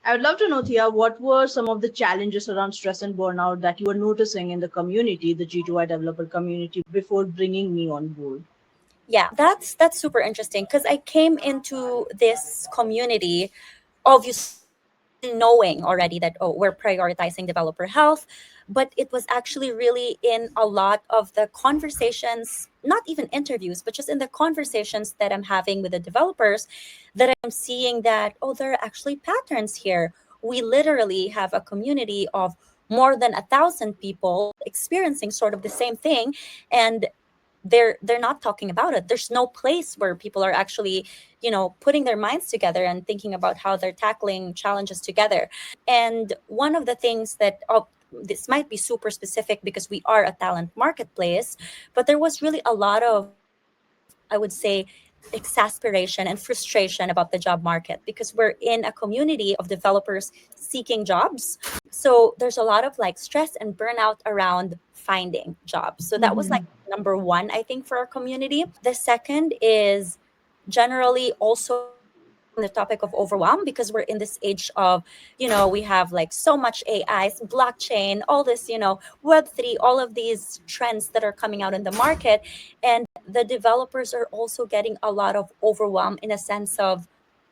I would love to know, Thea, what were some of the challenges around stress and burnout that you were noticing in the community, the G2i developer community, before bringing me on board? Yeah, that's super interesting because I came into this community obviously knowing already that, oh, we're prioritizing developer health, but it was actually really in a lot of the conversations, not even interviews, but just in the conversations that I'm having with the developers, that I'm seeing that, oh, there are actually patterns here. We literally have a community of more than 1,000 people experiencing sort of the same thing, and they're not talking about it. There's no place where people are actually, putting their minds together and thinking about how they're tackling challenges together. And one of the things that, oh, this might be super specific because we are a talent marketplace, but there was really a lot of, I would say, exasperation and frustration about the job market because we're in a community of developers seeking jobs. So there's a lot of like stress and burnout around finding jobs. So that was like number one, I think, for our community. The second is generally also on the topic of overwhelm because we're in this age of, we have like so much AIs, blockchain, all this, Web3, all of these trends that are coming out in the market. And the developers are also getting a lot of overwhelm in a sense of,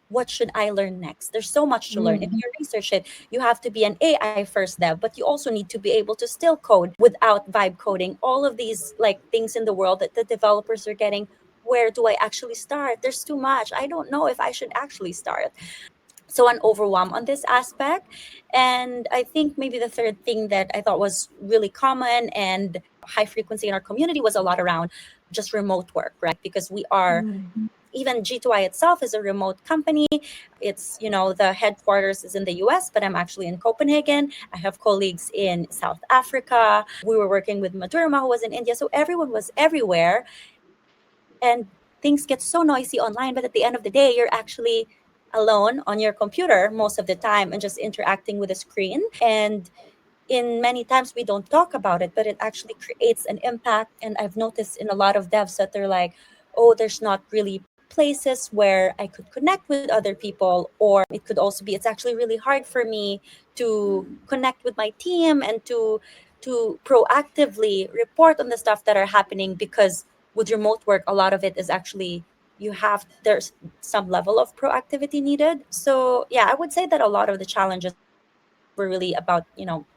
what should I learn next? There's so much to learn. If you research it, you have to be an AI first dev, but you also need to be able to still code without vibe coding. All of these like things in the world that the developers are getting. Where do I actually start? There's too much. I don't know if I should actually start. So an overwhelm on this aspect. And I think maybe the third thing that I thought was really common and high frequency in our community was a lot around just remote work, right? Because we are, even G2i itself is a remote company. It's, the headquarters is in the US, but I'm actually in Copenhagen. I have colleagues in South Africa. We were working with Madurma, who was in India. So everyone was everywhere. And things get so noisy online. But at the end of the day, you're actually alone on your computer most of the time and just interacting with a screen. And in many times we don't talk about it, but it actually creates an impact. And I've noticed in a lot of devs that they're like, oh, there's not really places where I could connect with other people. Or it could also be, it's actually really hard for me to connect with my team and to proactively report on the stuff that are happening, because with remote work a lot of it is actually, there's some level of proactivity needed. So yeah, I would say that a lot of the challenges were really about,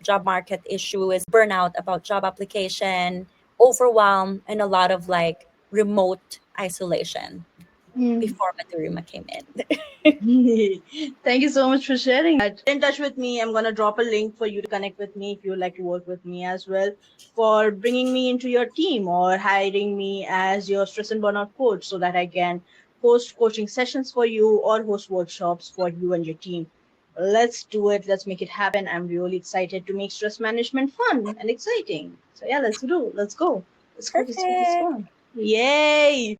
job market issues, burnout about job application, overwhelm, and a lot of like remote isolation before Maturima came in. Thank you so much for sharing that. In touch with me. I'm going to drop a link for you to connect with me if you would like to work with me as well, for bringing me into your team or hiring me as your stress and burnout coach so that I can host coaching sessions for you or host workshops for you and your team. Let's do it. Let's make it happen. I'm really excited to make stress management fun and exciting. So yeah, let's go. Let's focus Perfect. on. Yay!